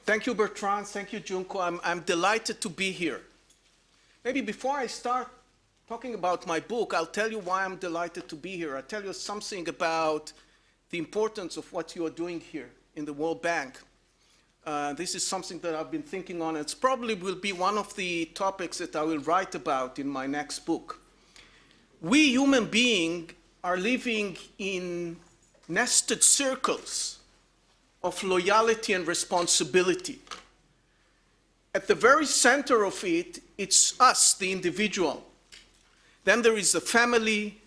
Thank you, Bertrand. Thank you, Junko. I'm delighted to be here. Maybe before I start talking about my book, I'll tell you why I'm delighted to be here. I'll tell you something about the importance of what you are doing here in the World Bank. This is something that I've been thinking on. It probably will be one of the topics that I will write about in my next book. We human beings are living in nested circles of loyalty and responsibility. At the very center of it, it's us, the individual. Then there is the family,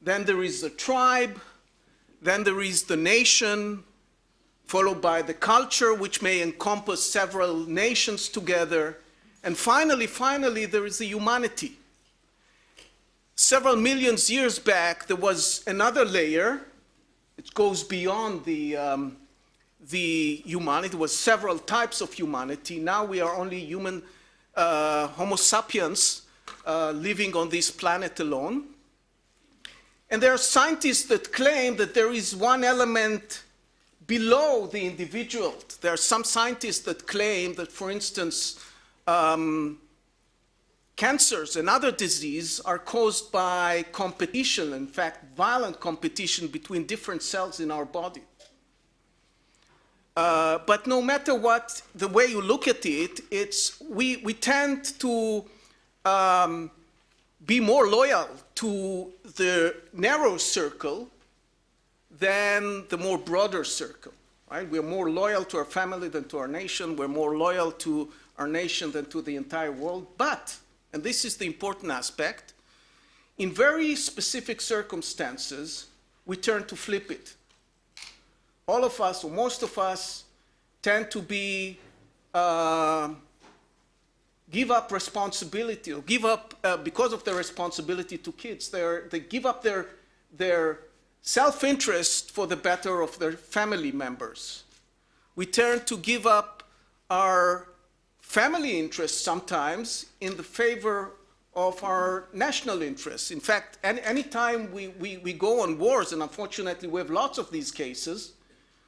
then there is the tribe, then there is the nation, followed by the culture, which may encompass several nations together. And finally, there is the humanity. Several million years back, there was another layer. It goes beyond the humanity. There was several types of humanity. Now we are only human Homo sapiens living on this planet alone. And there are scientists that claim that there is one element below the individual. There are some scientists that claim that, for instance, cancers and other diseases are caused by competition, in fact, violent competition between different cells in our body. But no matter what, the way you look at it, we tend to be more loyal to the narrow circle than the more broader circle, right? We're more loyal to our family than to our nation. We're more loyal to our nation than to the entire world. But, and this is the important aspect, in very specific circumstances, we turn to flip it. All of us, or most of us, tend to be, give up responsibility, or give up, because of their responsibility to kids, they give up their self-interest for the better of their family members. We tend to give up our family interests sometimes in the favor of our national interests. In fact, anytime we go on wars, and unfortunately we have lots of these cases,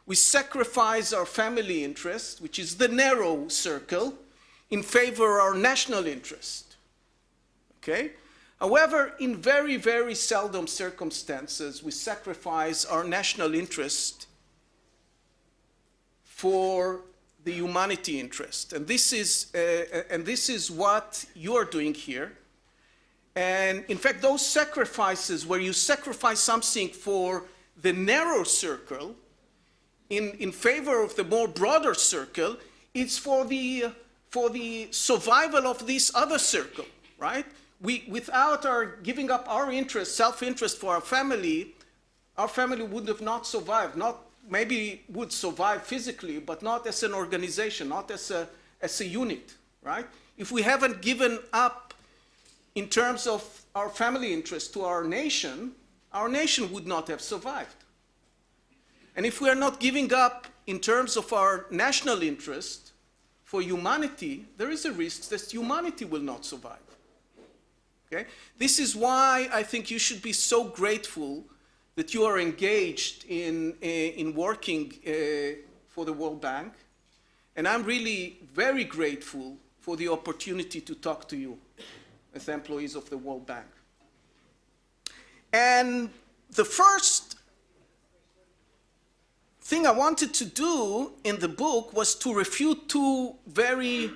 we sacrifice our family interest, which is the narrow circle, in favor of our national interest. Okay? However, in very, very seldom circumstances, we sacrifice our national interest for the humanity interest. And this is what you're doing here. And in fact, those sacrifices, where you sacrifice something for the narrow circle in favor of the more broader circle, it's for the survival of this other circle, right? Without our giving up our interest, self-interest for our family would have not survived. Maybe would survive physically, but not as an organization, not as a unit, right? If we haven't given up in terms of our family interest to our nation would not have survived. And if we are not giving up in terms of our national interest for humanity, there is a risk that humanity will not survive. Okay? This is why I think you should be so grateful that you are engaged in working for the World Bank. And I'm really very grateful for the opportunity to talk to you as employees of the World Bank. And the first thing I wanted to do in the book was to refute two very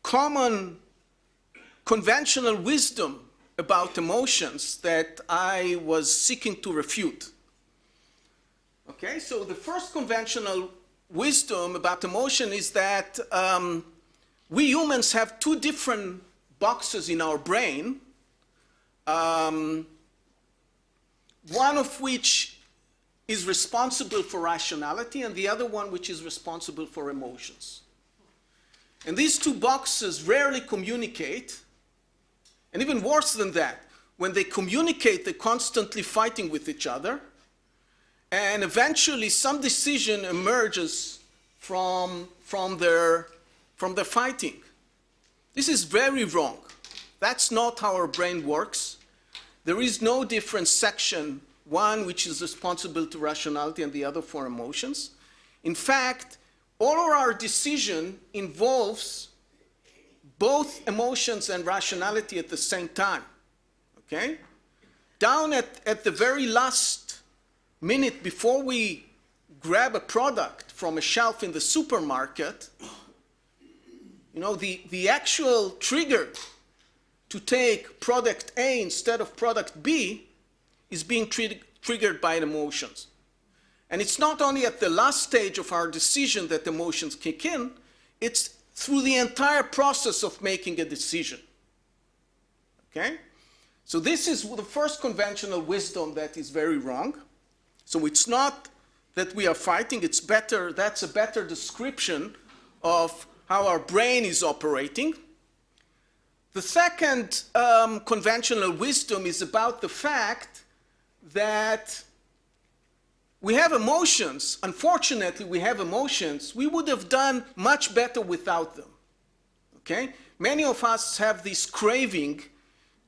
common conventional wisdom about emotions that I was seeking to refute. Okay, so the first conventional wisdom about emotion is that we humans have two different boxes in our brain, one of which is responsible for rationality and the other one which is responsible for emotions. And these two boxes rarely communicate. And even worse than that, when they communicate, they're constantly fighting with each other. And eventually, some decision emerges from their fighting. This is very wrong. That's not how our brain works. There is no different section, one which is responsible to rationality and the other for emotions. In fact, all of our decision involves both emotions and rationality at the same time, okay? Down at the very last minute before we grab a product from a shelf in the supermarket, you know, the actual trigger to take product A instead of product B is being triggered by emotions. And it's not only at the last stage of our decision that emotions kick in, it's through the entire process of making a decision. Okay? So this is the first conventional wisdom that is very wrong. So it's not that we are fighting, it's better, that's a better description of how our brain is operating. The second conventional wisdom is about the fact that we have emotions. Unfortunately, we have emotions. We would have done much better without them. Okay? Many of us have this craving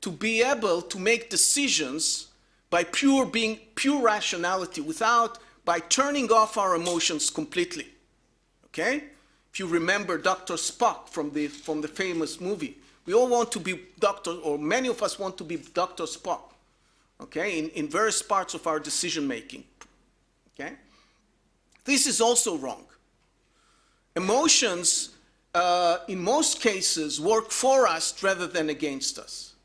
to be able to make decisions by pure rationality, by turning off our emotions completely. Okay? If you remember Dr. Spock from the famous movie, we all want to be Dr., or many of us want to be Dr. Spock, okay, in various parts of our decision making. Okay? This is also wrong. Emotions, in most cases, work for us rather than against us.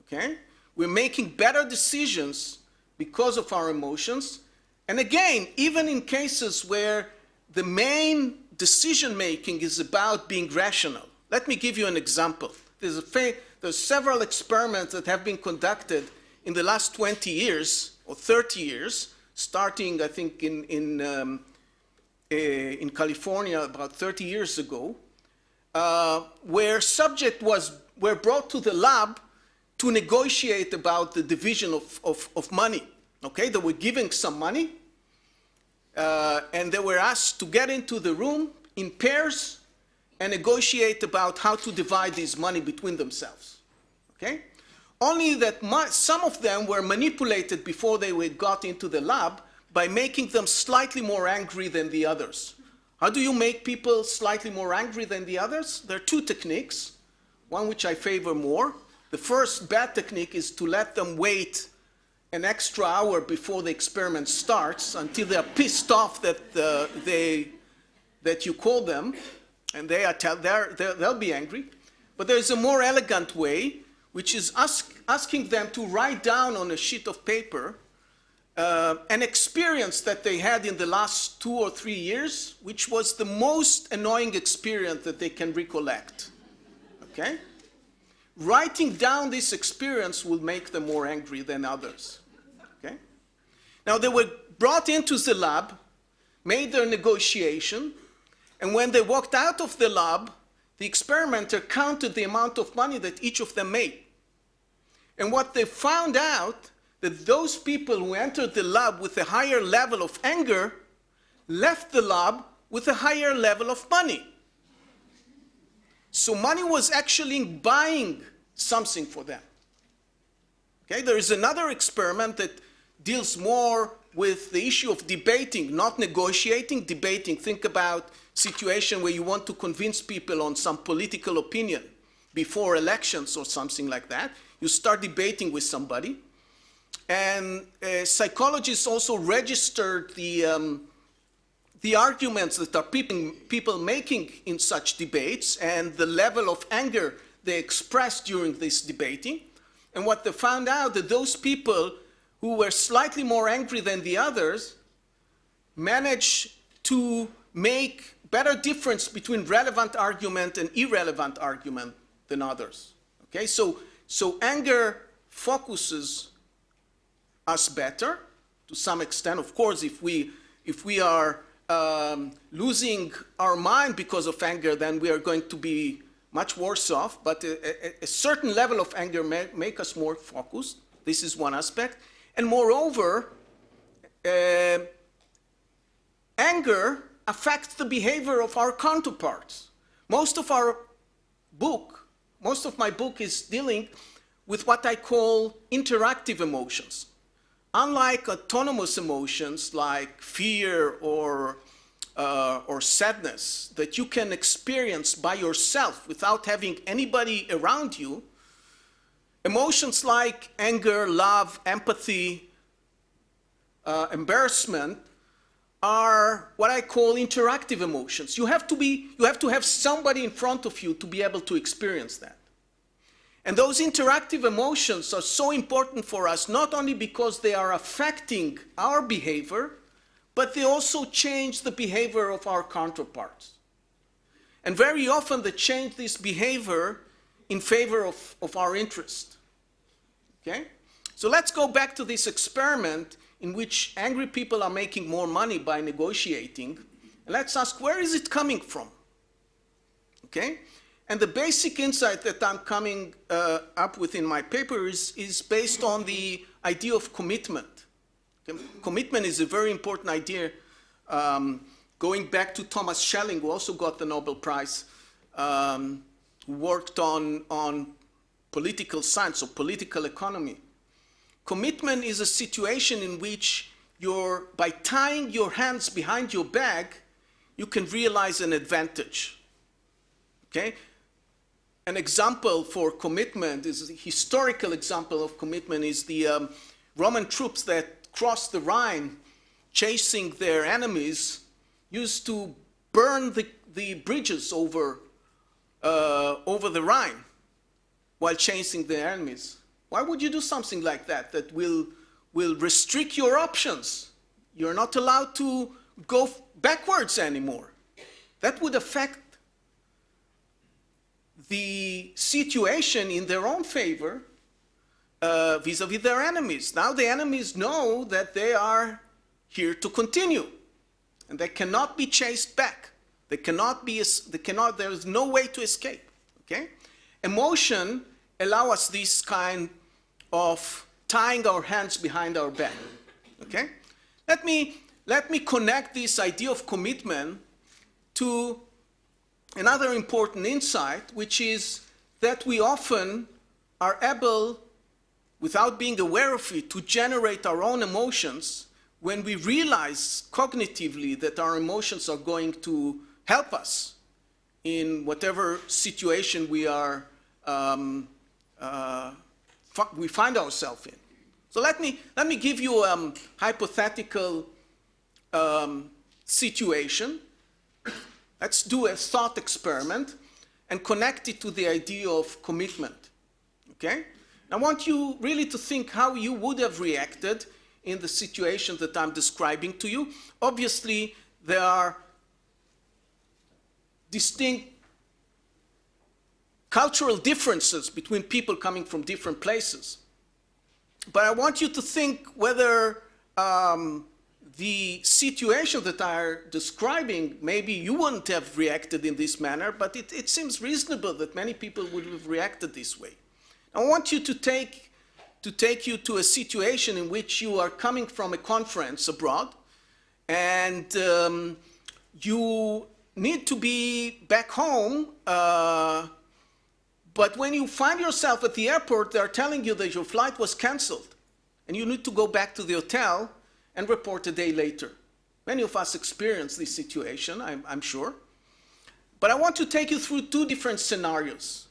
Okay? We're making better decisions because of our emotions. And again, even in cases where the main decision making is about being rational. Let me give you an example. There's several experiments that have been conducted in the last 20 years or 30 years, starting, I think, in California about 30 years ago, where subjects were brought to the lab to negotiate about the division of money. Okay, they were giving some money, and they were asked to get into the room in pairs and negotiate about how to divide this money between themselves. Okay? Only that some of them were manipulated before they got into the lab by making them slightly more angry than the others. How do you make people slightly more angry than the others? There are two techniques, one which I favor more. The first bad technique is to let them wait an extra hour before the experiment starts until they are pissed off that you call them, and they'll be angry. But there's a more elegant way, which is asking them to write down on a sheet of paper an experience that they had in the last 2 or 3 years, which was the most annoying experience that they can recollect. Okay? Writing down this experience will make them more angry than others. Okay? Now, they were brought into the lab, made their negotiation, and when they walked out of the lab, the experimenter counted the amount of money that each of them made. And what they found out, that those people who entered the lab with a higher level of anger left the lab with a higher level of money. So money was actually buying something for them. Okay, there is another experiment that deals more with the issue of debating, not negotiating, debating. Think about a situation where you want to convince people on some political opinion before elections or something like that. You start debating with somebody. And psychologists also registered the arguments that are people making in such debates and the level of anger they expressed during this debating. And what they found out that those people who were slightly more angry than the others managed to make better difference between relevant argument and irrelevant argument than others. Okay, so anger focuses us better to some extent. Of course, if we are losing our mind because of anger, then we are going to be much worse off. But a certain level of anger make us more focused. This is one aspect. And moreover, anger affects the behavior of our counterparts. Most of my book is dealing with what I call interactive emotions. Unlike autonomous emotions like fear or sadness that you can experience by yourself without having anybody around you, emotions like anger, love, empathy, embarrassment are what I call interactive emotions. You have to have somebody in front of you to be able to experience that. And those interactive emotions are so important for us, not only because they are affecting our behavior, but they also change the behavior of our counterparts. And very often they change this behavior in favor of our interest. Okay? So let's go back to this experiment in which angry people are making more money by negotiating. And let's ask, where is it coming from? Okay? And the basic insight that I'm coming up with in my paper is based on the idea of commitment. Okay? Commitment is a very important idea. Going back to Thomas Schelling, who also got the Nobel Prize, who worked on political science or political economy. Commitment is a situation in which by tying your hands behind your back, you can realize an advantage. Okay? An example for commitment is a historical example of commitment is the Roman troops that crossed the Rhine chasing their enemies used to burn the bridges over the Rhine while chasing their enemies. Why would you do something like that that will restrict your options? You're not allowed to go backwards anymore. That would affect the situation in their own favor vis-a-vis their enemies. Now the enemies know that they are here to continue and they cannot be chased back. There is no way to escape. Okay? Emotion allows us this kind of tying our hands behind our back. Okay? Let me connect this idea of commitment to another important insight, which is that we often are able, without being aware of it, to generate our own emotions when we realize cognitively that our emotions are going to help us in whatever situation we find ourselves in. So let me give you a hypothetical situation. Let's do a thought experiment and connect it to the idea of commitment. Okay? I want you really to think how you would have reacted in the situation that I'm describing to you. Obviously, there are distinct cultural differences between people coming from different places. But I want you to think whether the situation that I'm describing, maybe you wouldn't have reacted in this manner, but it seems reasonable that many people would have reacted this way. I want you to take you to a situation in which you are coming from a conference abroad, and you need to be back home, but when you find yourself at the airport, they're telling you that your flight was canceled, and you need to go back to the hotel and report a day later. Many of us experience this situation, I'm sure. But I want to take you through two different scenarios.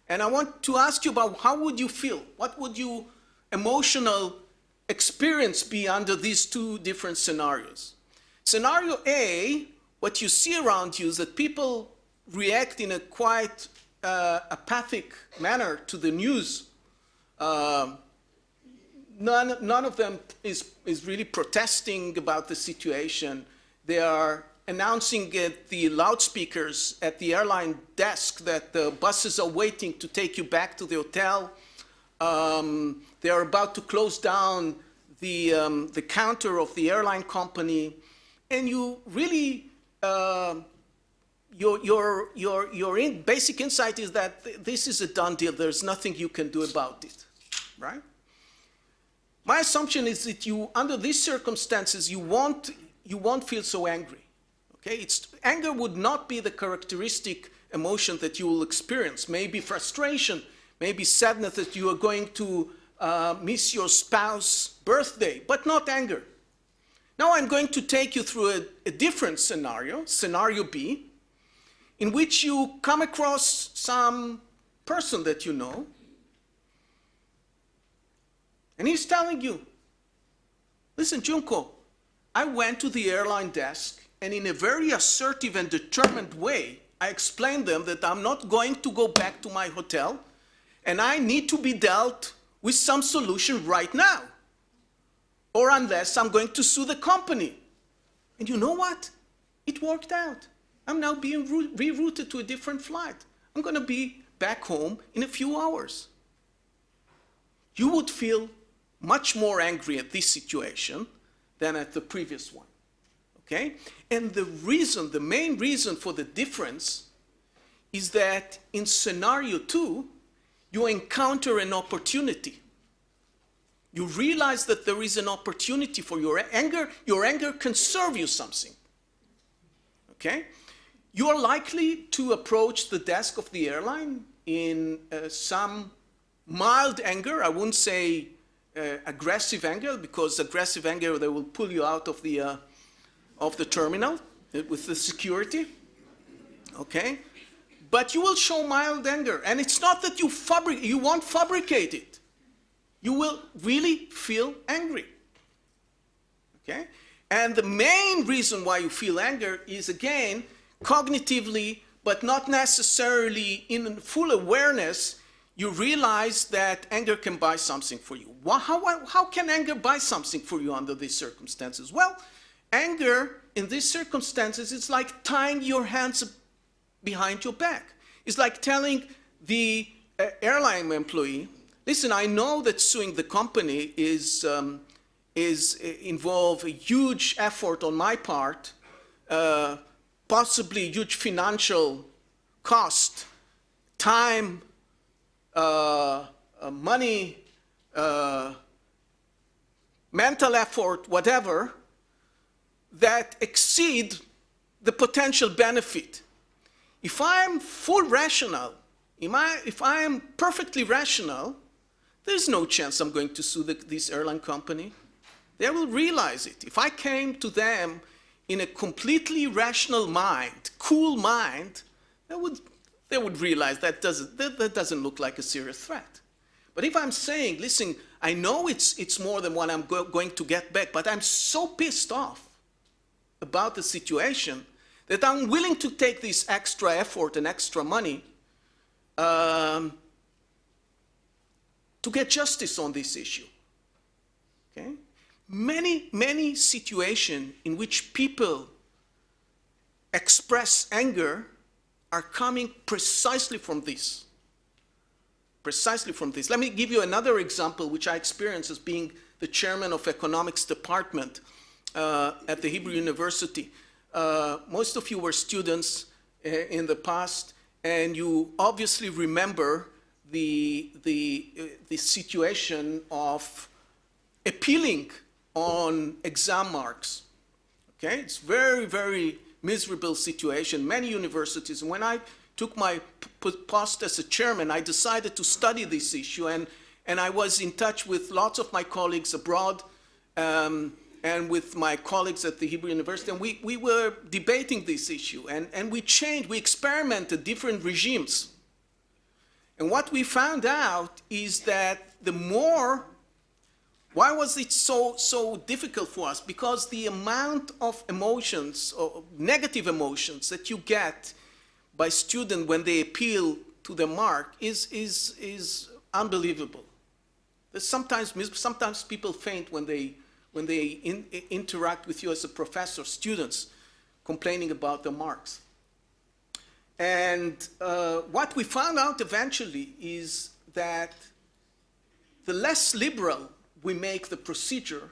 And I want to ask you about how would you feel? What would your emotional experience be under these two different scenarios? Scenario A, what you see around you is that people react in a quite apathic manner to the news. None of them is really protesting about the situation. They are announcing at the loudspeakers at the airline desk that the buses are waiting to take you back to the hotel. They are about to close down the counter of the airline company. And you really, your basic insight is that this is a done deal. There's nothing you can do about it, right? My assumption is that under these circumstances, you won't feel so angry. Okay? Anger would not be the characteristic emotion that you will experience. Maybe frustration, maybe sadness that you are going to miss your spouse's birthday, but not anger. Now I'm going to take you through a different scenario, scenario B, in which you come across some person that you know, and he's telling you, listen, Junko, I went to the airline desk, and in a very assertive and determined way, I explained them that I'm not going to go back to my hotel, and I need to be dealt with some solution right now, or unless I'm going to sue the company. And you know what? It worked out. I'm now being rerouted to a different flight. I'm going to be back home in a few hours. You would feel much more angry at this situation than at the previous one, okay? And the main reason for the difference is that in scenario 2, you encounter an opportunity. You realize that there is an opportunity for your anger. Your anger can serve you something, okay? You are likely to approach the desk of the airline in some mild anger. I wouldn't say aggressive anger, because aggressive anger, they will pull you out of the terminal with the security, okay? But you will show mild anger, and it's not that you won't fabricate it. You will really feel angry, okay? And the main reason why you feel anger is, again, cognitively, but not necessarily in full awareness. You realize that anger can buy something for you. How can anger buy something for you under these circumstances? Well, anger in these circumstances is like tying your hands behind your back. It's like telling the airline employee, listen, I know that suing the company involve a huge effort on my part, possibly huge financial cost, time, money, mental effort, whatever, that exceed the potential benefit. If I'm full rational, if I am perfectly rational, there's no chance I'm going to sue this airline company. They will realize it. If I came to them in a completely rational mind, cool mind, they would realize that doesn't look like a serious threat. But if I'm saying, listen, I know it's more than what I'm going to get back, but I'm so pissed off about the situation that I'm willing to take this extra effort and extra money to get justice on this issue, okay? Many situations in which people express anger are coming precisely from this. Precisely from this. Let me give you another example which I experienced as being the chairman of economics department at the Hebrew University. Most of you were students in the past, and you obviously remember the situation of appealing on exam marks. Okay, it's very miserable situation. Many universities. When I took my post as a chairman, I decided to study this issue, and I was in touch with lots of my colleagues abroad and with my colleagues at the Hebrew University, and we were debating this issue, and we experimented different regimes. And what we found out is that why was it so difficult for us? Because the amount of emotions, or negative emotions, that you get by students when they appeal to the mark is unbelievable. Sometimes people faint when they interact with you as a professor, students complaining about the marks. And what we found out eventually is that the less liberal we make the procedure,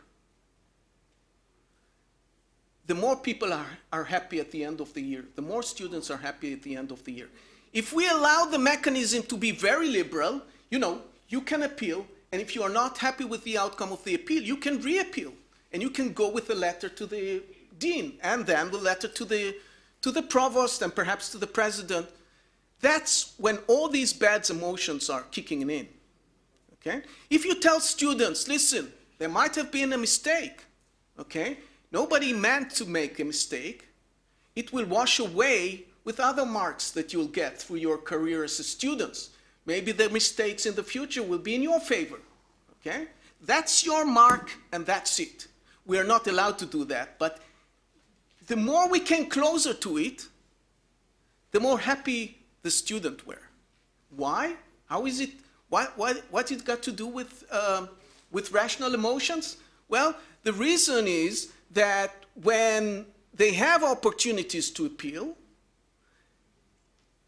the more people are happy at the end of the year. The more students are happy at the end of the year. If we allow the mechanism to be very liberal, you can appeal, and if you are not happy with the outcome of the appeal, you can reappeal, and you can go with a letter to the dean, and then the letter to the provost, and perhaps to the president. That's when all these bad emotions are kicking in. Okay? If you tell students, listen, there might have been a mistake, okay? Nobody meant to make a mistake. It will wash away with other marks that you'll get through your career as a student. Maybe the mistakes in the future will be in your favor, okay? That's your mark and that's it. We are not allowed to do that, but the more we came closer to it, the more happy the student were. Why? How is it? What's it got to do with rational emotions? Well, the reason is that when they have opportunities to appeal,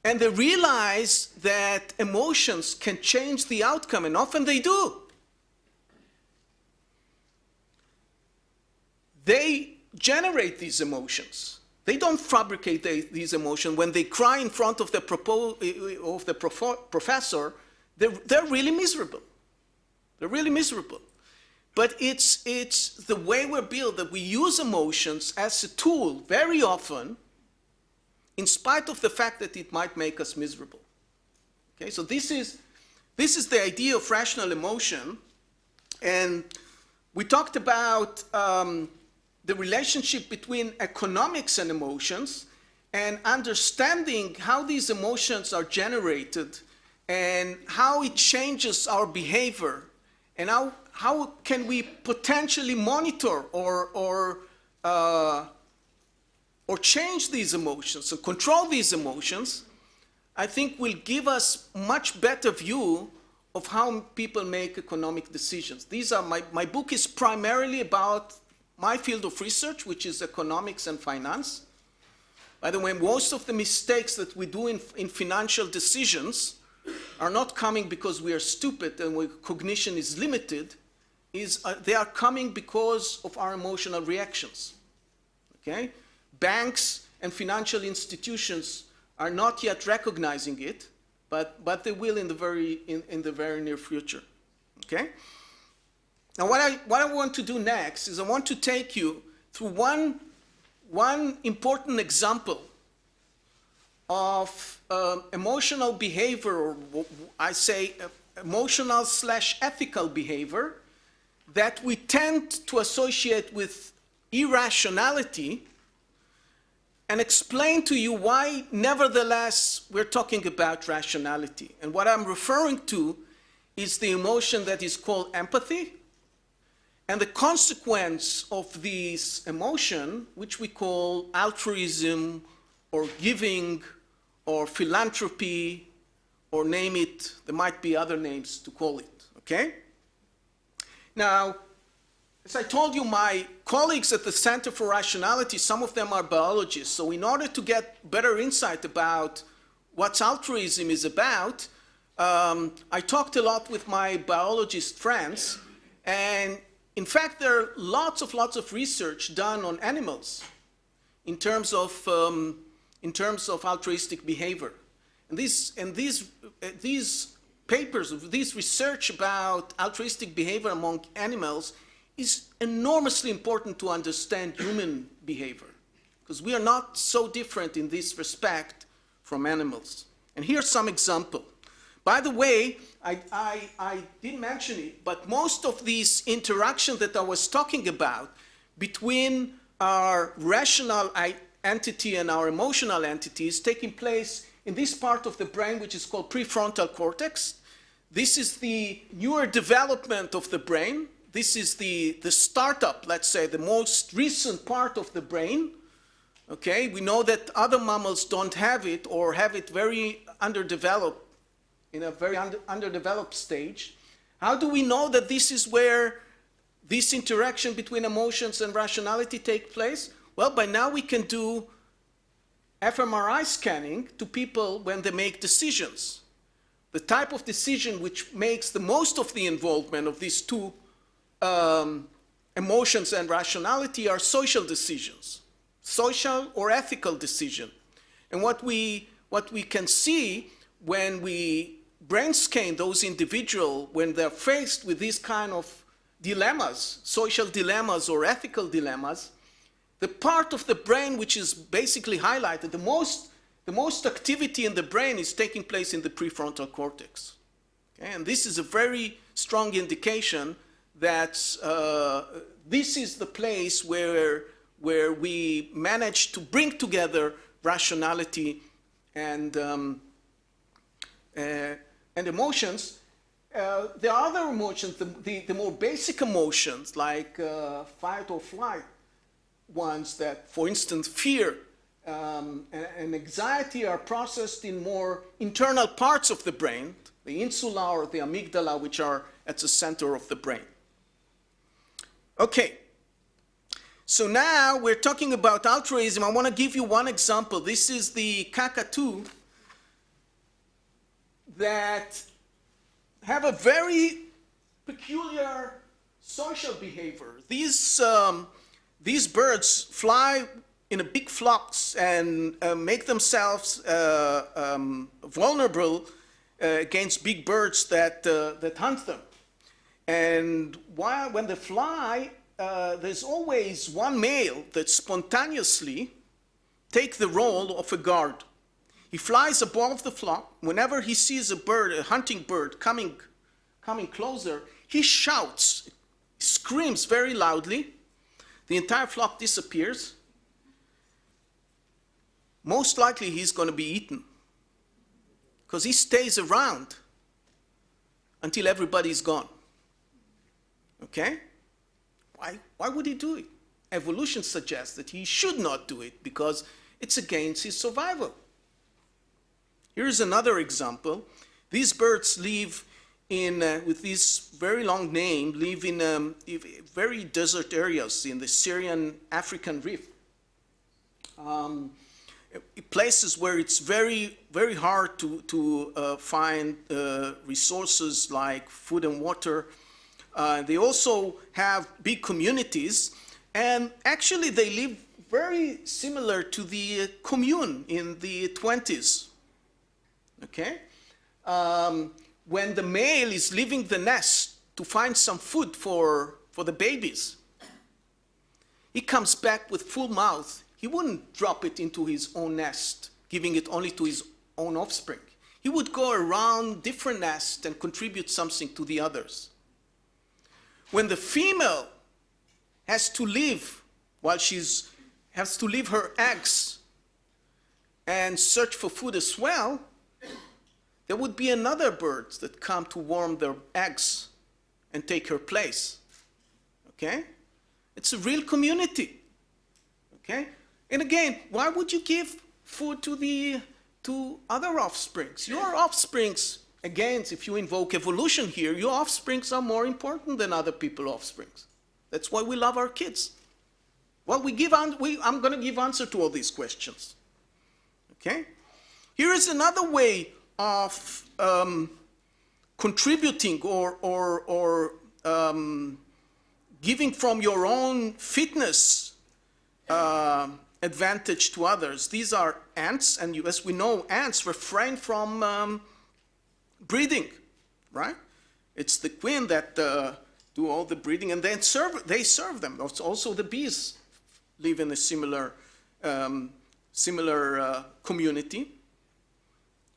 and they realize that emotions can change the outcome, and often they do, they generate these emotions. They don't fabricate these emotions. When they cry in front of the professor, they're really miserable. They're really miserable. But it's the way we're built, that we use emotions as a tool very often, in spite of the fact that it might make us miserable. Okay, so this is the idea of rational emotion. And we talked about the relationship between economics and emotions, and understanding how these emotions are generated and how it changes our behavior, and how can we potentially monitor or change these emotions, or control these emotions. I think will give us much better view of how people make economic decisions. These are my book is primarily about my field of research, which is economics and finance. By the way, most of the mistakes that we do in financial decisions are not coming because we are stupid and cognition is limited. They are coming because of our emotional reactions. Okay? Banks and financial institutions are not yet recognizing it, but they will in the very near future. Okay? Now, what I want to do next is I want to take you through one important example of emotional behavior, or I say emotional/ethical behavior, that we tend to associate with irrationality, and explain to you why, nevertheless, we're talking about rationality. And what I'm referring to is the emotion that is called empathy, and the consequence of this emotion, which we call altruism, or giving, or philanthropy, or name it. There might be other names to call it, okay? Now, as I told you, my colleagues at the Center for Rationality, some of them are biologists, so in order to get better insight about what altruism is about, I talked a lot with my biologist friends, and in fact, there are lots of research done on animals in terms of altruistic behavior. And these papers, this research about altruistic behavior among animals is enormously important to understand human behavior, because we are not so different in this respect from animals. And here's some example. By the way, I didn't mention it, but most of these interactions that I was talking about between our rational entity and our emotional entity is taking place in this part of the brain, which is called prefrontal cortex. This is the newer development of the brain. This is the startup, let's say, the most recent part of the brain. Okay, we know that other mammals don't have it, or have it very underdeveloped, in a very underdeveloped stage. How do we know that this is where this interaction between emotions and rationality take place? Well, by now we can do fMRI scanning to people when they make decisions. The type of decision which makes the most of the involvement of these two emotions and rationality are social decisions, social or ethical decision. And what we can see when we brain scan those individuals, when they're faced with these kind of dilemmas, social dilemmas or ethical dilemmas, the part of the brain which is basically highlighted, the most activity in the brain is taking place in the prefrontal cortex. Okay? And this is a very strong indication that this is the place where where we manage to bring together rationality and emotions. There are other emotions, the more basic emotions, like fight or flight ones that, for instance, fear and anxiety are processed in more internal parts of the brain, the insula or the amygdala, which are at the center of the brain. Okay, so now we're talking about altruism. I want to give you one example. This is the cockatoo that have a very peculiar social behavior. These birds fly in a big flocks and make themselves vulnerable against big birds that hunt them. And when they fly, there's always one male that spontaneously takes the role of a guard. He flies above the flock. Whenever he sees a bird, a hunting bird, coming closer, he shouts, screams very loudly. The entire flock disappears. Most likely he's going to be eaten, because he stays around until everybody's gone. Okay? Why would he do it? Evolution suggests that he should not do it because it's against his survival. Here's another example. These birds live in, with this very long name, live in very desert areas in the Syrian African Rift. Places where it's very, very hard to find resources like food and water. They also have big communities, and actually they live very similar to the commune in the 20s. Okay? When the male is leaving the nest to find some food for the babies, he comes back with full mouth. He wouldn't drop it into his own nest, giving it only to his own offspring. He would go around different nests and contribute something to the others. When the female has to leave has to leave her eggs and search for food as well, there would be another bird that come to warm their eggs and take her place. Okay? It's a real community. Okay? And again, why would you give food to other offsprings? Your offsprings, again, if you invoke evolution here, your offsprings are more important than other people's offsprings. That's why we love our kids. Well, I'm going to give answer to all these questions. Okay? Here is another way of contributing or giving from your own fitness advantage to others. These are ants, and as we know, ants refrain from breeding, right? It's the queen that do all the breeding, and then they serve them. Also, the bees live in a similar community.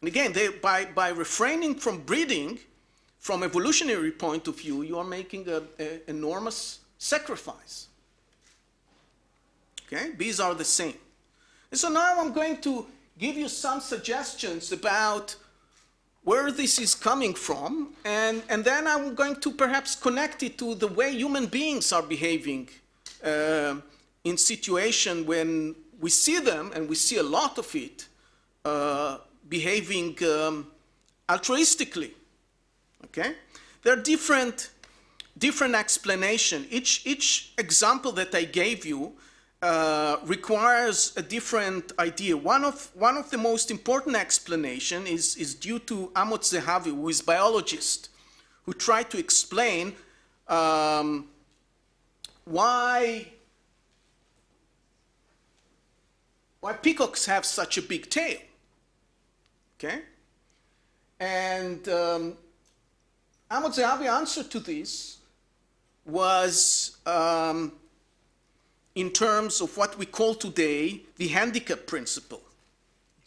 And again, by refraining from breeding, from evolutionary point of view, you are making an enormous sacrifice. Okay, bees are the same. And so now I'm going to give you some suggestions about where this is coming from, and then I'm going to perhaps connect it to the way human beings are behaving in situation when we see them, and we see a lot of it, behaving altruistically. Okay? There are different explanations. Each example that I gave you requires a different idea. One of the most important explanation is due to Amos Zehavi, who is a biologist, who tried to explain why peacocks have such a big tail. Okay? And Amos Zehavi's answer to this was in terms of what we call today the handicap principle.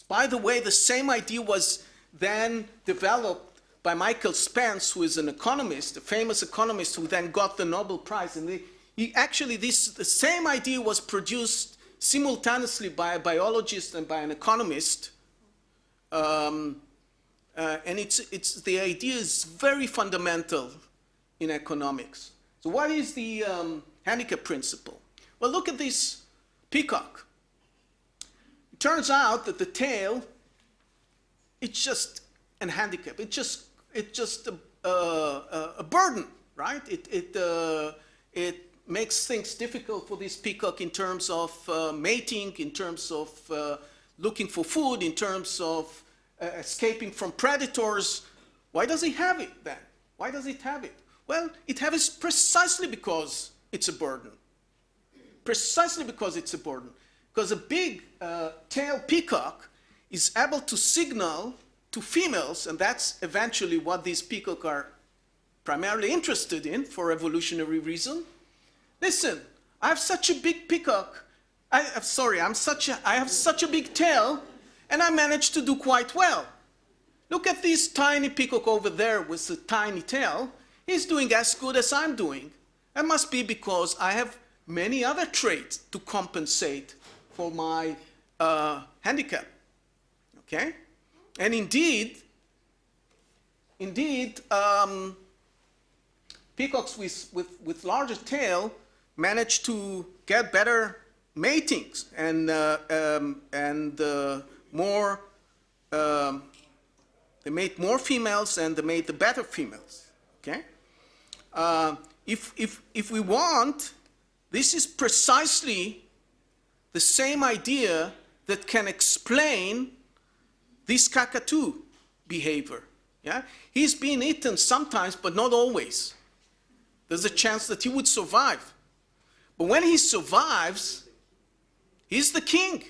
By the way, the same idea was then developed by Michael Spence, who is an economist, a famous economist who then got the Nobel Prize. And Actually, the same idea was produced simultaneously by a biologist and by an economist. And the idea is very fundamental in economics. So what is the handicap principle? Well, look at this peacock. It turns out that the tail, it's just a handicap. It's just a burden, right? It makes things difficult for this peacock in terms of mating, in terms of looking for food, in terms of escaping from predators. Why does it have it then? Why does it have it? Well, it has it precisely because it's a burden. Precisely because it's a burden. Because a big tail peacock is able to signal to females, and that's eventually what these peacocks are primarily interested in for evolutionary reason. Listen, I have such a big peacock. I have such a big tail, and I managed to do quite well. Look at this tiny peacock over there with the tiny tail. He's doing as good as I'm doing. That must be because I have many other traits to compensate for my handicap. Okay? And indeed, peacocks with larger tail manage to get better matings and more. They mate more females and they mate the better females. Okay. If we want, this is precisely the same idea that can explain this cockatoo behavior. Yeah, he's being eaten sometimes, but not always. There's a chance that he would survive. But when he survives, he's the king.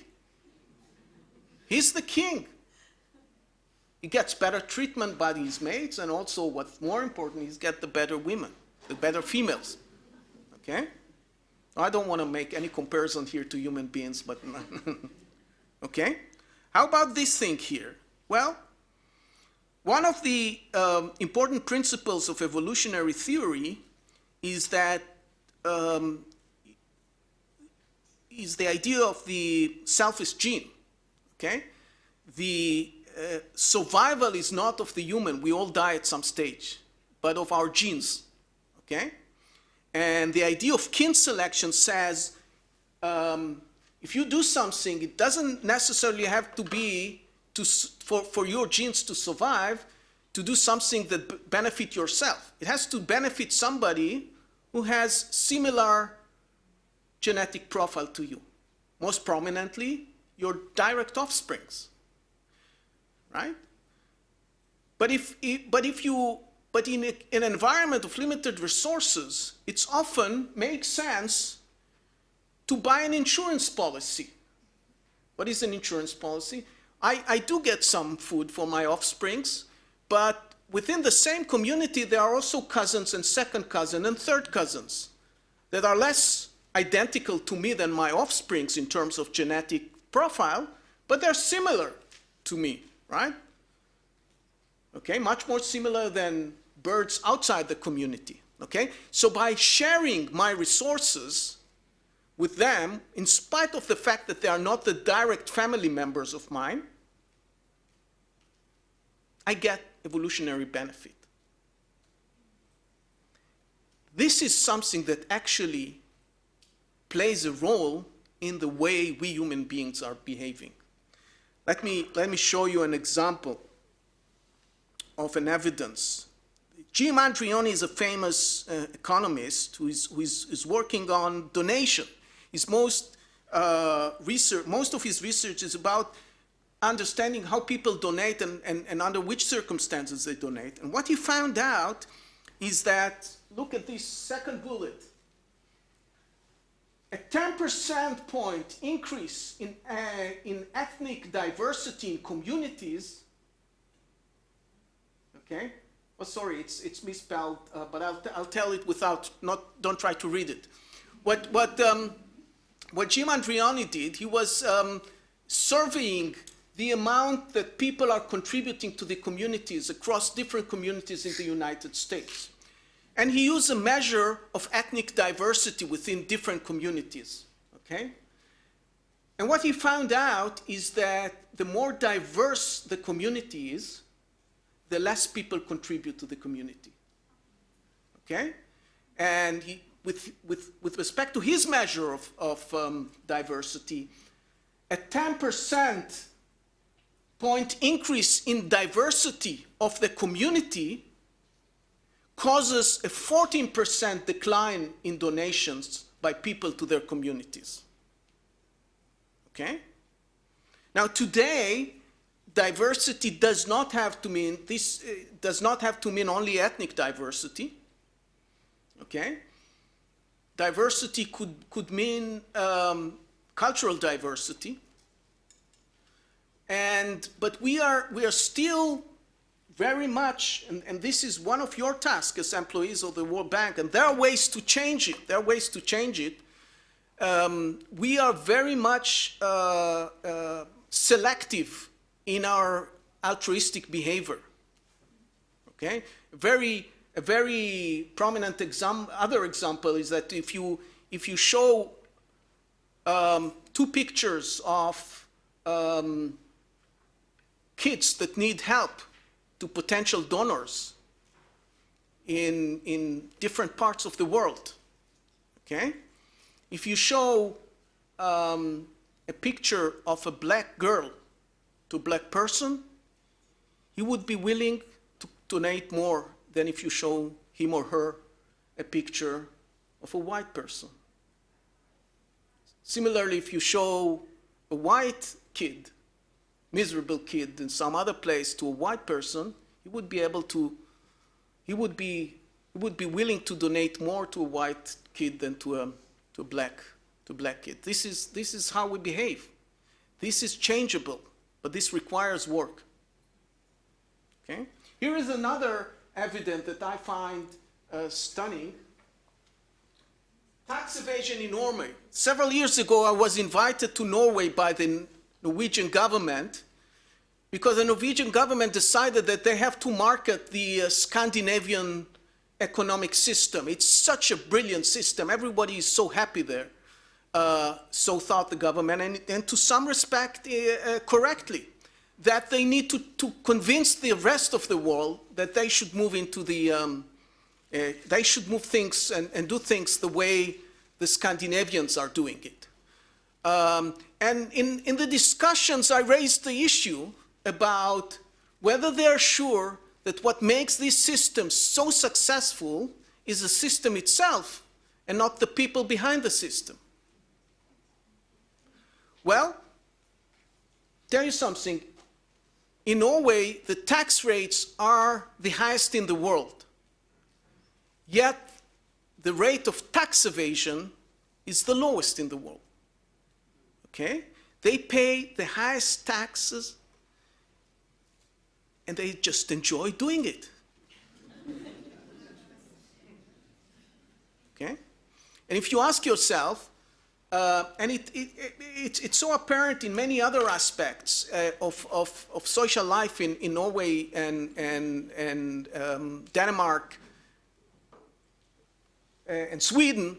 He's the king. He gets better treatment by his mates, and also, what's more important, he's get the better women, the better females. Okay? I don't want to make any comparison here to human beings, but okay? How about this thing here? Well, one of the important principles of evolutionary theory is that is the idea of the selfish gene. Okay, the survival is not of the human. We all die at some stage, but of our genes. Okay, and the idea of kin selection says if you do something, it doesn't necessarily have to be for your genes to survive, to do something that benefit yourself. It has to benefit somebody who has similar genetic profile to you. Most prominently, your direct offsprings, right? But in an environment of limited resources, it's often makes sense to buy an insurance policy. What is an insurance policy? I do get some food for my offsprings, but within the same community, there are also cousins and second cousins and third cousins that are less identical to me than my offsprings in terms of genetic profile, but they're similar to me, right? Okay, much more similar than birds outside the community, okay? So by sharing my resources with them, in spite of the fact that they are not the direct family members of mine, I get evolutionary benefit. This is something that actually plays a role in the way we human beings are behaving. Let me show you an example of an evidence. Jim Andrioni is a famous economist who is working on donation. Most of his research is about understanding how people donate and under which circumstances they donate. And what he found out is that, look at this second bullet, a 10% point increase in ethnic diversity in communities, okay? Oh, sorry, it's misspelled, but I'll tell it without, don't try to read it. What Jim Andrioni did, he was surveying the amount that people are contributing to the communities across different communities in the United States. And he used a measure of ethnic diversity within different communities, okay? And what he found out is that the more diverse the community is, the less people contribute to the community, okay? And he, with respect to his measure of diversity, a 10% point increase in diversity of the community causes a 14% decline in donations by people to their communities. Okay? Now today, diversity does not have to mean only ethnic diversity. Okay? Diversity could mean cultural diversity. But we are still very much, and this is one of your tasks as employees of the World Bank, and there are ways to change it. There are ways to change it. We are very much selective in our altruistic behavior. Okay, a very prominent other example is that if you show two pictures of kids that need help to potential donors in different parts of the world, okay? If you show a picture of a black girl to a black person, he would be willing to donate more than if you show him or her a picture of a white person. Similarly, if you show a white kid, miserable kid in some other place to a white person, he would be willing to donate more to a white kid than to a black kid. This is how we behave. This is changeable, but this requires work. Okay? Here is another evidence that I find stunning. Tax evasion in Norway. Several years ago, I was invited to Norway by the Norwegian government because the Norwegian government decided that they have to market the Scandinavian economic system. It's such a brilliant system. Everybody is so happy there. So thought the government, and to some respect, correctly, that they need to convince the rest of the world that they should move into the, they should move things and do things the way the Scandinavians are doing it. And in the discussions, I raised the issue about whether they're sure that what makes these systems so successful is the system itself and not the people behind the system. Well, tell you something. In Norway, the tax rates are the highest in the world. Yet, the rate of tax evasion is the lowest in the world. Okay? They pay the highest taxes, and they just enjoy doing it. Okay? And if you ask yourself, and it's so apparent in many other aspects of social life in Norway and Denmark and Sweden,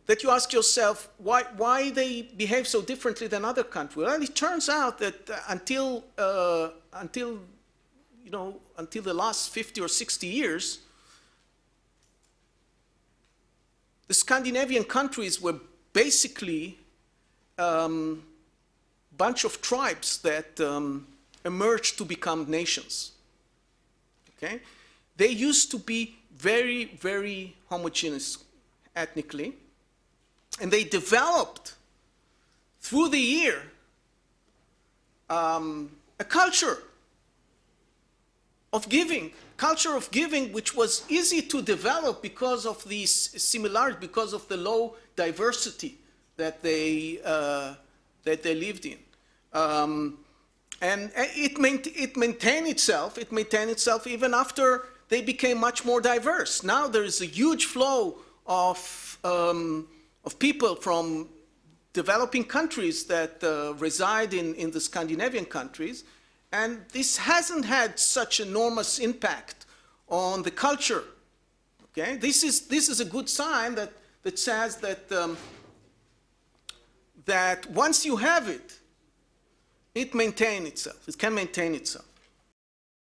that you ask yourself why they behave so differently than other countries. Well, it turns out that until the last 50 or 60 years, the Scandinavian countries were basically a bunch of tribes that emerged to become nations. Okay? They used to be very, very homogeneous ethnically, and they developed through the year a culture of giving, which was easy to develop because of these similarities, because of the low diversity that they lived in. And it maintained itself even after they became much more diverse. Now there is a huge flow of people from developing countries that reside in the Scandinavian countries, and this hasn't had such enormous impact on the culture, Okay? This is a good sign that says that once you have it, it maintains itself. It can maintain itself.